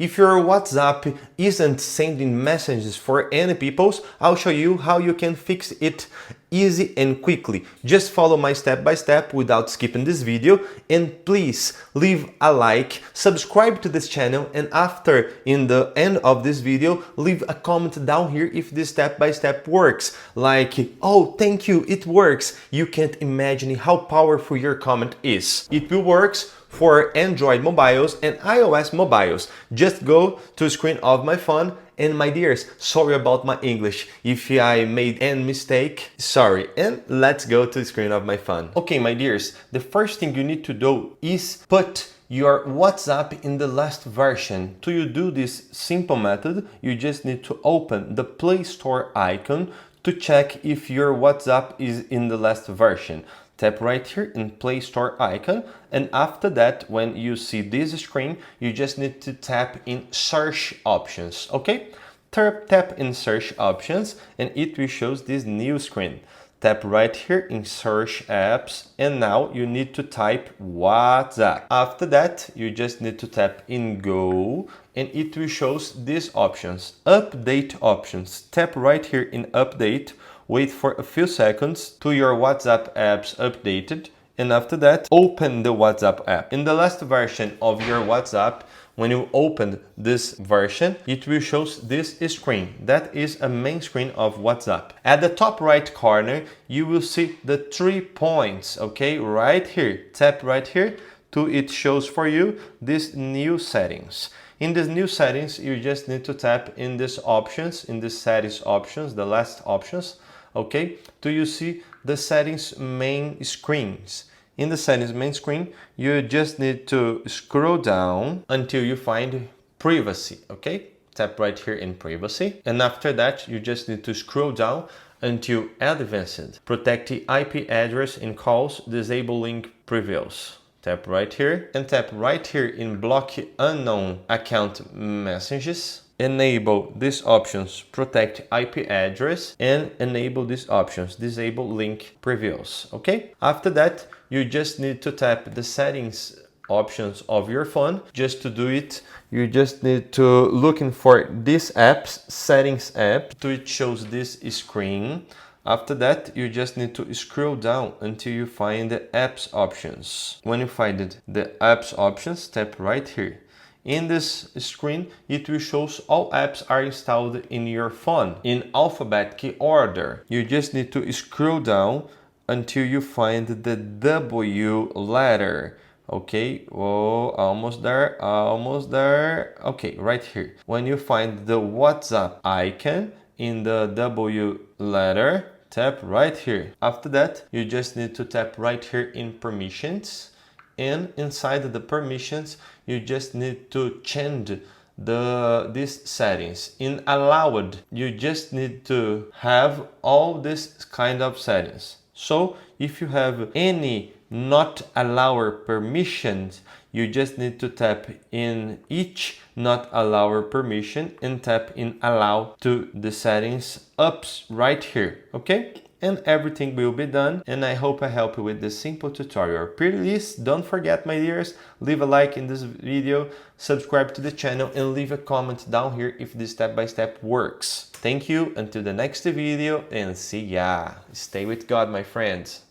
If your WhatsApp isn't sending messages for any peoples, I'll show you how you can fix it easy and quickly. Just follow my step by step without skipping this video, and please leave a like, subscribe to this channel, and after, in the end of this video, leave a comment down here if this step by step works. Like, oh, thank you, it works. You can't imagine how powerful your comment is. It will work for Android mobiles and iOS mobiles. Just go to the screen of my phone, and my dears, sorry about my English. If I made any mistake, sorry. And let's go to the screen of my phone. Okay, my dears, the first thing you need to do is put your WhatsApp in the last version. To you do this simple method, you just need to open the Play Store icon to check if your WhatsApp is in the last version. Tap right here in Play Store icon, and after that, when you see this screen, you just need to tap in Search Options, okay? Tap in Search Options and it will show this new screen. Tap right here in Search Apps, and now you need to type WhatsApp. After that, you just need to tap in Go, and it will show these options. Update options. Tap right here in Update. Wait for a few seconds to your WhatsApp apps updated, and after that, open the WhatsApp app. In the last version of your WhatsApp, when you open this version, it will show this screen. That is a main screen of WhatsApp. At the top right corner, you will see the 3 points, okay? Right here. Tap right here to it shows for you these new settings. In these new settings, you just need to tap in these options, in the settings options, the last options, okay, do you see the settings main screens. In the settings main screen, you just need to scroll down until you find privacy, okay? Tap right here in privacy, and after that you just need to scroll down until advanced. Protect the IP address in calls, disable link previews. Tap right here and tap right here in block unknown account messages. Enable these options, protect IP address, and enable these options, disable link previews, okay? After that, you just need to tap the settings options of your phone. Just to do it, you just need to looking for this app's settings app to it shows this screen. After that, you just need to scroll down until you find the apps options. When you find the apps options, tap right here. In this screen, it will show all apps are installed in your phone in alphabetical order. You just need to scroll down until you find the W letter. Okay, oh, almost there, almost there. Okay, right here. When you find the WhatsApp icon in the W letter, tap right here. After that, you just need to tap right here in permissions. And inside the permissions, you just need to change these settings. In allowed, you just need to have all this kind of settings. So if you have any not allow permissions, you just need to tap in each not allow permission and tap in allow to the settings up right here, okay? And everything will be done, and I hope I help you with this simple tutorial. Please don't forget, my dears, leave a like in this video, subscribe to the channel, and leave a comment down here if this step-by-step works. Thank you, until the next video, and see ya. Stay with God, my friends.